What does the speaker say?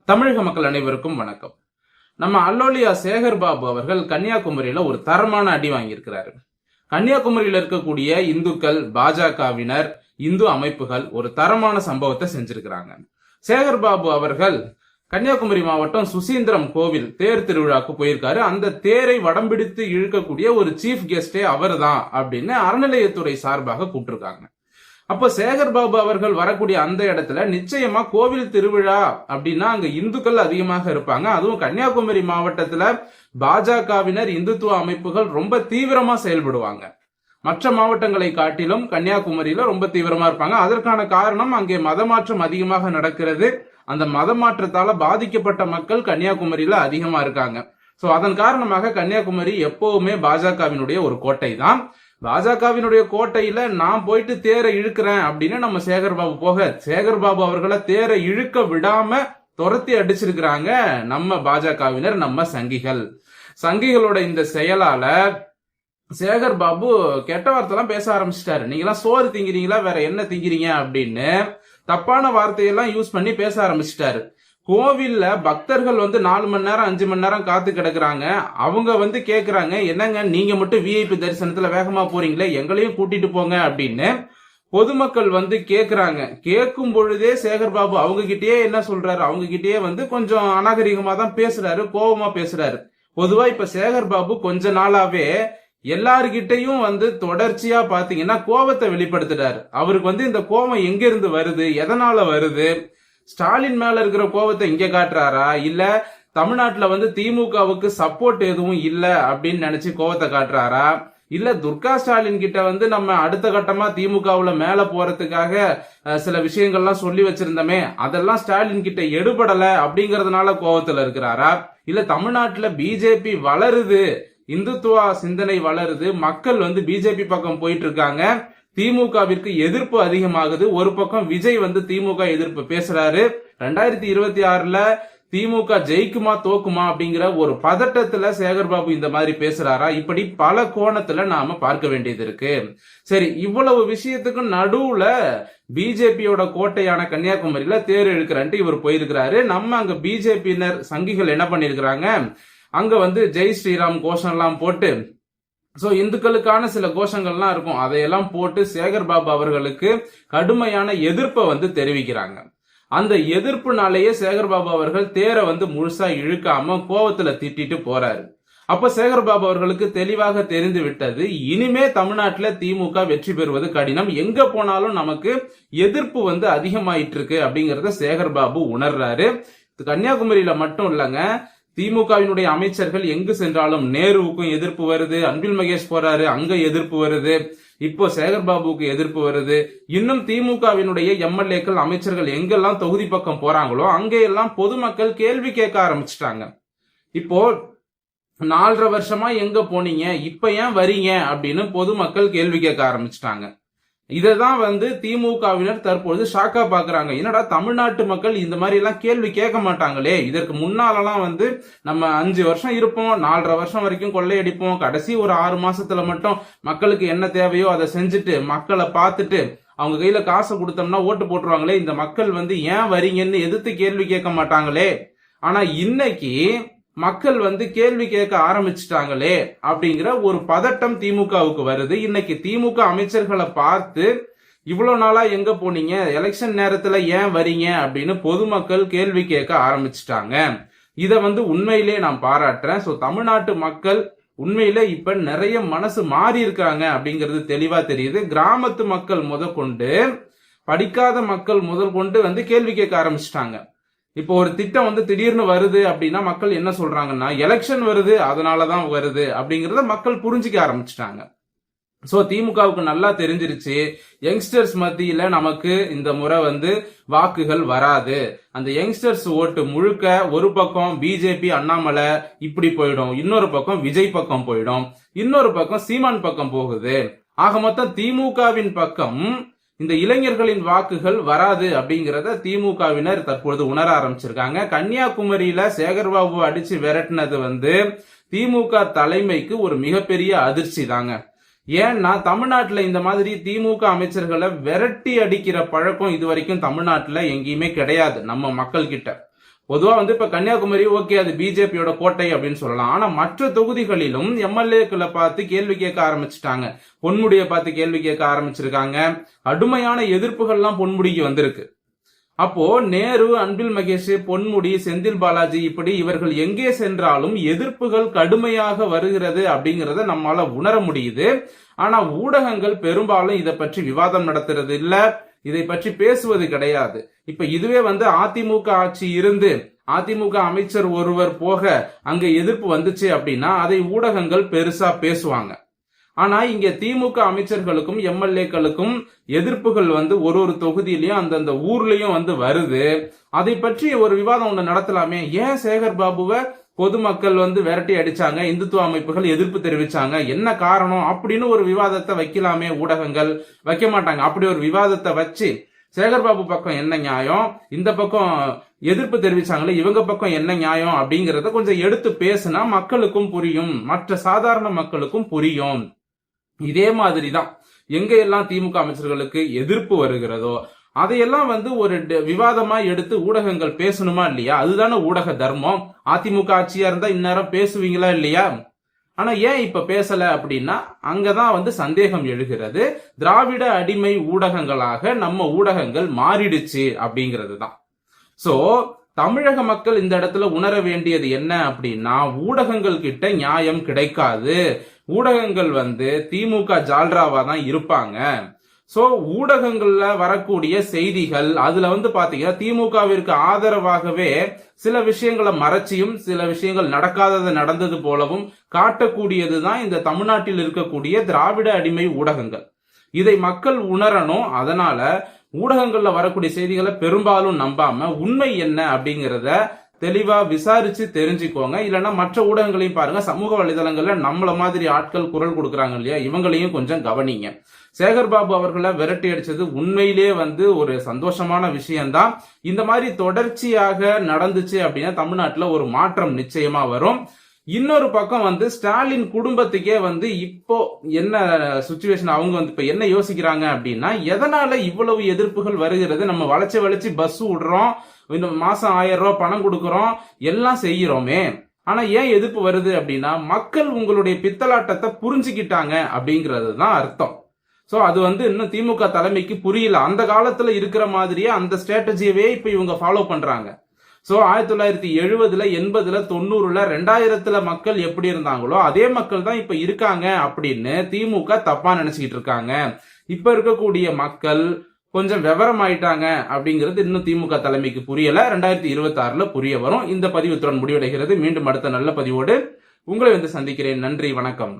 தமிழக மக்கள் அனைவருக்கும் வணக்கம். நம்ம அல்லோலியா சேகர் பாபு அவர்கள் கன்னியாகுமரியில ஒரு தரமான அடி வாங்கியிருக்கிறாரு. கன்னியாகுமரியில இருக்கக்கூடிய இந்துக்கள், பாஜகவினர், இந்து அமைப்புகள் ஒரு தரமான சம்பவத்தை செஞ்சிருக்கிறாங்க. சேகர் பாபு அவர்கள் கன்னியாகுமரி மாவட்டம் சுசீந்திரம் கோவில் தேர் திருவிழாக்கு போயிருக்காரு. அந்த தேரை வடம்பிடித்து இழுக்கக்கூடிய ஒரு சீஃப் கெஸ்டே அவர் தான் அப்படின்னு அறநிலையத்துறை சார்பாக கூப்பிட்டிருக்காங்க. அப்ப சேகர் பாபு அவர்கள் வரக்கூடிய அந்த இடத்துல நிச்சயமா கோவில் திருவிழா அப்படின்னா அங்க இந்துக்கள் அதிகமாக இருப்பாங்க. அதுவும் கன்னியாகுமரி மாவட்டத்துல பாஜகவினர், இந்துத்துவ அமைப்புகள் ரொம்ப தீவிரமா செயல்படுவாங்க. மற்ற மாவட்டங்களை காட்டிலும் கன்னியாகுமரியில ரொம்ப தீவிரமா இருப்பாங்க. அதற்கான காரணம் அங்கே மதமாற்றம் அதிகமாக நடக்கிறது. அந்த மதமாற்றத்தால பாதிக்கப்பட்ட மக்கள் கன்னியாகுமரியில அதிகமா இருக்காங்க. சோ அதன் காரணமாக கன்னியாகுமரி எப்பவுமே பாஜகவினுடைய ஒரு கோட்டை தான். பாஜகவினுடைய கோட்டையில நான் போயிட்டு தேரை இழுக்கிறேன் அப்படின்னு நம்ம சேகர் பாபு அவர்களை தேரை இழுக்க விடாம துரத்தி அடிச்சிருக்கிறாங்க நம்ம பாஜகவினர், நம்ம சங்கிகளோட இந்த செயலால சேகர் பாபு கெட்ட வார்த்தைலாம் பேச ஆரம்பிச்சிட்டாரு. நீங்களாம் சோறு திங்கிறீங்களா, வேற என்ன திங்கிறீங்க அப்படின்னு தப்பான வார்த்தையெல்லாம் யூஸ் பண்ணி பேச ஆரம்பிச்சிட்டாரு. கோவில்ல பக்தர்கள் 4 மணி நேரம் 5 மணி நேரம் காத்து கிடக்குறாங்க. அவங்க கேக்குறாங்க, என்னங்க நீங்க மட்டும் விஐபி தரிசனத்துல வேகமா போறீங்களே, எங்களையும் கூட்டிட்டு போங்க அப்படின்னு பொதுமக்கள் கேக்குறாங்க. கேட்கும் பொழுதே சேகர் பாபு அவங்க கிட்டயே என்ன சொல்றாரு, அவங்க கிட்டயே கொஞ்சம் அநாகரிகமா தான் பேசுறாரு, கோபமா பேசுறாரு. பொதுவா இப்ப சேகர் பாபு கொஞ்ச நாளாவே எல்லார்கிட்டையும் தொடர்ச்சியா பாத்தீங்கன்னா கோபத்தை வெளிப்படுத்துறாரு. அவருக்கு இந்த கோபம் எங்க இருந்து வருது, எதனால வருது, ஸ்டாலின் மேல இருக்கிற கோபத்தை இங்க காட்டுறாரா, இல்ல தமிழ்நாட்டுல திமுகவுக்கு சப்போர்ட் எதுவும் இல்ல அப்படின்னு நினைச்சு கோபத்தை காட்டுறாரா, இல்ல துர்கா ஸ்டாலின் கிட்ட நம்ம அடுத்த கட்டமா திமுகவுல மேல போறதுக்காக சில விஷயங்கள்லாம் சொல்லி வச்சிருந்தோமே அதெல்லாம் ஸ்டாலின் கிட்ட எடுபடல அப்படிங்கறதுனால கோபத்துல இருக்கிறாரா, இல்ல தமிழ்நாட்டுல பிஜேபி வளருது, இந்துத்துவ சிந்தனை வளருது, மக்கள் பிஜேபி பக்கம் போயிட்டு இருக்காங்க, திமுகவிற்கு எதிர்ப்பு அதிகமாகுது. ஒரு பக்கம் விஜய் திமுக எதிர்ப்பு பேசுறாரு. 2026ல திமுக ஜெயிக்குமா தோக்குமா அப்படிங்கிற ஒரு பதட்டத்துல சேகர் பாபு இந்த மாதிரி பேசுறாரா, இப்படி பல கோணத்துல நாம பார்க்க வேண்டியது இருக்கு. சரி, இவ்வளவு விஷயத்துக்கும் நடுவுல பிஜேபியோட கோட்டையான கன்னியாகுமரியில தேர் இழுக்கிறன்ட்டு இவர் போயிருக்கிறாரு. நம்ம அங்க பிஜேபியினர் சங்கிகள் என்ன பண்ணிருக்கிறாங்க, அங்க ஜெய் ஸ்ரீராம் கோஷம் எல்லாம் போட்டு, சோ இந்துக்களுக்கான சில கோஷங்கள்லாம் இருக்கும், அதையெல்லாம் போட்டு சேகர் பாபு அவர்களுக்கு கடுமையான எதிர்ப்பை தெரிவிக்கிறாங்க. அந்த எதிர்ப்புனாலேயே சேகர் பாபு அவர்கள் தேரை முழுசா இழுக்காம கோவத்துல திட்டிட்டு போறாரு. அப்ப சேகர் பாபு அவர்களுக்கு தெளிவாக தெரிந்து விட்டது, இனிமே தமிழ்நாட்டுல திமுக வெற்றி பெறுவது கடினம், எங்க போனாலும் நமக்கு எதிர்ப்பு அதிகமாயிட்டு இருக்கு அப்படிங்கறத சேகர் பாபு உணர்றாரு. கன்னியாகுமரியில மட்டும் இல்லங்க, திமுகவினுடைய அமைச்சர்கள் எங்கு சென்றாலும் நேருவுக்கும் எதிர்ப்பு வருது, அன்பில் மகேஷ் போறாரு அங்க எதிர்ப்பு வருது, இப்போ சேகர் பாபுவுக்கு எதிர்ப்பு வருது. இன்னும் திமுகவினுடைய எம்எல்ஏக்கள், அமைச்சர்கள் எங்கெல்லாம் தொகுதி பக்கம் போறாங்களோ அங்கெல்லாம் பொதுமக்கள் கேள்வி கேட்க ஆரம்பிச்சிட்டாங்க. இப்போ 4.5 வருஷமா எங்க போனீங்க, இப்ப ஏன் வரீங்க அப்படின்னு பொதுமக்கள் கேள்வி கேட்க ஆரம்பிச்சிட்டாங்க. இததான் திமுகவினர் தற்பொழுது ஷாக்கா பாக்குறாங்க. என்னடா தமிழ்நாட்டு மக்கள் இந்த மாதிரி எல்லாம் கேள்வி கேட்க மாட்டாங்களே, இதற்கு முன்னாலெல்லாம் நம்ம 5 வருஷம் இருப்போம், 4.5 வருஷம் வரைக்கும் கொள்ளையடிப்போம், கடைசி ஒரு 6 மாசத்துல மட்டும் மக்களுக்கு என்ன தேவையோ அதை செஞ்சுட்டு மக்களை பார்த்துட்டு அவங்க கையில காசை கொடுத்தோம்னா ஓட்டு போட்டுருவாங்களே, இந்த மக்கள் ஏன் வரீங்கன்னு எதிர்த்து கேள்வி கேட்க மாட்டாங்களே, ஆனா இன்னைக்கு மக்கள் கேள்வி கேட்க ஆரம்பிச்சுட்டாங்களே அப்படிங்கிற ஒரு பதட்டம் திமுகவுக்கு வருது. இன்னைக்கு திமுக அமைச்சர்களை பார்த்து இவ்வளவு நாளா எங்க போனீங்க, எலெக்ஷன் நேரத்துல ஏன் வரீங்க அப்படின்னு பொதுமக்கள் கேள்வி கேட்க ஆரம்பிச்சுட்டாங்க. இத உண்மையிலே நான் பாராட்டுறேன். சோ தமிழ்நாட்டு மக்கள் உண்மையிலே இப்ப நிறைய மனசு மாறி இருக்காங்க அப்படிங்கிறது தெளிவா தெரியுது. கிராமத்து மக்கள் முதற்கொண்டு, படிக்காத மக்கள் முதல் கொண்டு கேள்வி கேட்க ஆரம்பிச்சுட்டாங்க. இப்போ ஒரு திட்டம் திடீர்னு வருது அப்படின்னா மக்கள் என்ன சொல்றாங்கன்னா, எலெக்ஷன் வருது அதனாலதான் வருது அப்படிங்கறத மக்கள் புரிஞ்சுக்க ஆரம்பிச்சுட்டாங்க. சோ திமுகவுக்கு நல்லா தெரிஞ்சிருச்சு, யங்ஸ்டர்ஸ் மத்தியில நமக்கு இந்த முறை வாக்குகள் வராது, அந்த யங்ஸ்டர்ஸ் ஓட்டு முழுக்க ஒரு பக்கம் பிஜேபி அண்ணாமலை இப்படி போயிடும், இன்னொரு பக்கம் விஜய் பக்கம் போயிடும், இன்னொரு பக்கம் சீமான் பக்கம் போகுது, ஆக மொத்தம் திமுகவின் பக்கம் இந்த இளைஞர்களின் வாக்குகள் வராது அப்படிங்கறத திமுகவினர் தற்பொழுது உணர ஆரம்பிச்சிருக்காங்க. கன்னியாகுமரியில சேகர்பாபு அடிச்சு விரட்டினது திமுக தலைமைக்கு ஒரு மிகப்பெரிய அதிர்ச்சி தாங்க. ஏன்னா தமிழ்நாட்டுல இந்த மாதிரி திமுக அமைச்சர்களை விரட்டி அடிக்கிற பழக்கம் இதுவரைக்கும் தமிழ்நாட்டுல எங்கேயுமே கிடையாது நம்ம மக்கள் கிட்ட. பொதுவா வந்து இப்ப கன்னியாகுமரி ஓகே அது பிஜேபியோட கோட்டை அப்படின்னு சொல்லலாம். ஆனா மற்ற தொகுதிகளிலும் எம்எல்ஏக்களை பார்த்து கேள்வி கேட்க ஆரம்பிச்சுட்டாங்க. பொன்முடியை பார்த்து கேள்வி கேட்க ஆரம்பிச்சிருக்காங்க. கடுமையான எதிர்ப்புகள்லாம் பொன்முடிக்கு வந்திருக்கு. அப்போ நேரு, அன்பில் மகேஷ், பொன்முடி, செந்தில் பாலாஜி இப்படி இவர்கள் எங்கே சென்றாலும் எதிர்ப்புகள் கடுமையாக வருகிறது அப்படிங்கறத நம்மால உணர முடியுது. ஆனா ஊடகங்கள் பெரும்பாலும் இதை பற்றி விவாதம் நடத்துறது இல்ல, இதை பற்றி பேசுவது கிடையாது. இப்ப இதுவே வந்து அதிமுக ஆட்சி இருந்து அதிமுக அமைச்சர் ஒருவர் போக அங்க எதிர்ப்பு வந்துச்சு அப்படின்னா அதை ஊடகங்கள் பெருசா பேசுவாங்க. ஆனா இங்க திமுக அமைச்சர்களுக்கும் எம்எல்ஏக்களுக்கும் எதிர்ப்புகள் வந்து ஒரு தொகுதியிலையும் அந்தந்த ஊர்லயும் வந்து வருது. அதை பற்றி ஒரு விவாதம் ஒண்ணு நடத்தலாமே. ஏன் சேகர் பாபுவை பொதுமக்கள் வந்து விரட்டி அடிச்சாங்க, இந்துத்துவ அமைப்புகள் எதிர்ப்பு தெரிவிச்சாங்க, என்ன காரணம் அப்படின்னு ஒரு விவாதத்தை வைக்கலாமே. ஊடகங்கள் வைக்க மாட்டாங்க. அப்படி ஒரு விவாதத்தை வச்சு சேகர்பாபு பக்கம் என்ன நியாயம், இந்த பக்கம் எதிர்ப்பு தெரிவிச்சாங்களே இவங்க பக்கம் என்ன நியாயம் அப்படிங்கறத கொஞ்சம் எடுத்து பேசினா மக்களுக்கும் புரியும், மற்ற சாதாரண மக்களுக்கும் புரியும். இதே மாதிரிதான் எங்க எல்லாம் திமுக அமைச்சர்களுக்கு எதிர்ப்பு வருகிறதோ அதையெல்லாம் வந்து ஒரு விவாதமா எடுத்து ஊடகங்கள் பேசணுமா இல்லையா? அதுதானே ஊடக தர்மம். அதிமுக ஆட்சியா இருந்தா இந்நேரம் பேசுவீங்களா இல்லையா? ஆனா ஏன் இப்ப பேசல அப்படின்னா அங்கதான் வந்து சந்தேகம் எழுகிறது. திராவிட அடிமை ஊடகங்களாக நம்ம ஊடகங்கள் மாறிடுச்சு அப்படிங்கிறது தான். சோ தமிழக மக்கள் இந்த இடத்துல உணர வேண்டியது என்ன அப்படின்னா, ஊடகங்கள் கிட்ட நியாயம் கிடைக்காது. ஊடகங்கள் வந்து திமுக ஜால்ராவா தான் இருப்பாங்க. சோ ஊடகங்கள்ல வரக்கூடிய செய்திகள் அதுல வந்து பாத்தீங்கன்னா திமுகவிற்கு ஆதரவாகவே சில விஷயங்களை மறைச்சியும் சில விஷயங்கள் நடக்காதது நடந்தது போலவும் காட்டக்கூடியதுதான் இந்த தமிழ்நாட்டில் இருக்கக்கூடிய திராவிட அடிமை ஊடகங்கள். இதை மக்கள் உணரணும். அதனால ஊடகங்கள்ல வரக்கூடிய செய்திகளை பெரும்பாலும் நம்பாம உண்மை என்ன அப்படிங்கறத தெளிவா விசாரிச்சு தெரிஞ்சுக்கோங்க. இல்லைன்னா மற்ற ஊடகங்களையும் பாருங்க. சமூக வலைதளங்கள்ல நம்மள மாதிரி ஆட்கள் குரல் கொடுக்கறாங்க இல்லையா, இவங்களையும் கொஞ்சம் கவனிங்க. சேகர்பாபு அவர்களை விரட்டி அடிச்சது உண்மையிலே வந்து ஒரு சந்தோஷமான விஷயம்தான். இந்த மாதிரி தொடர்ச்சியாக நடந்துச்சு அப்படின்னா தமிழ்நாட்டுல ஒரு மாற்றம் நிச்சயமா வரும். இன்னொரு பக்கம் வந்து ஸ்டாலின் குடும்பத்துக்கே வந்து இப்போ என்ன சுச்சுவேஷன், அவங்க வந்து இப்ப என்ன யோசிக்கிறாங்க அப்படின்னா, எதனால இவ்வளவு எதிர்ப்புகள் வருகிறது? நம்ம வளைச்சு பஸ் விடுறோம், இந்த மாசம் 1000 ரூபாய் பணம் கொடுக்கறோம், எல்லாம் செய்யறோமே, ஆனா ஏன் எதிர்ப்பு வருது அப்படின்னா மக்கள் உங்களுடைய பித்தலாட்டத்தை புரிஞ்சுக்கிட்டாங்க அப்படிங்கிறது தான் அர்த்தம். சோ அது வந்து இன்னும் திமுக தலைமைக்கு புரியல. அந்த காலத்துல இருக்கிற மாதிரியே அந்த ஸ்ட்ராட்டஜியவே இப்ப இவங்க ஃபாலோ பண்றாங்க. சோ 1970, 80, 90, 2000 மக்கள் எப்படி இருந்தாங்களோ அதே மக்கள் தான் இப்ப இருக்காங்க அப்படின்னு திமுக தப்பா நினைச்சுக்கிட்டு இருக்காங்க. இப்ப இருக்கக்கூடிய மக்கள் கொஞ்சம் விவரம் ஆயிட்டாங்க அப்படிங்கிறது இன்னும் திமுக தலைமைக்கு புரியல. 2026 புரிய வரும். இந்த பதிவு இத்துடன் முடிவடைகிறது. மீண்டும் அடுத்த நல்ல பதிவோடு உங்களை வந்து சந்திக்கிறேன். நன்றி, வணக்கம்.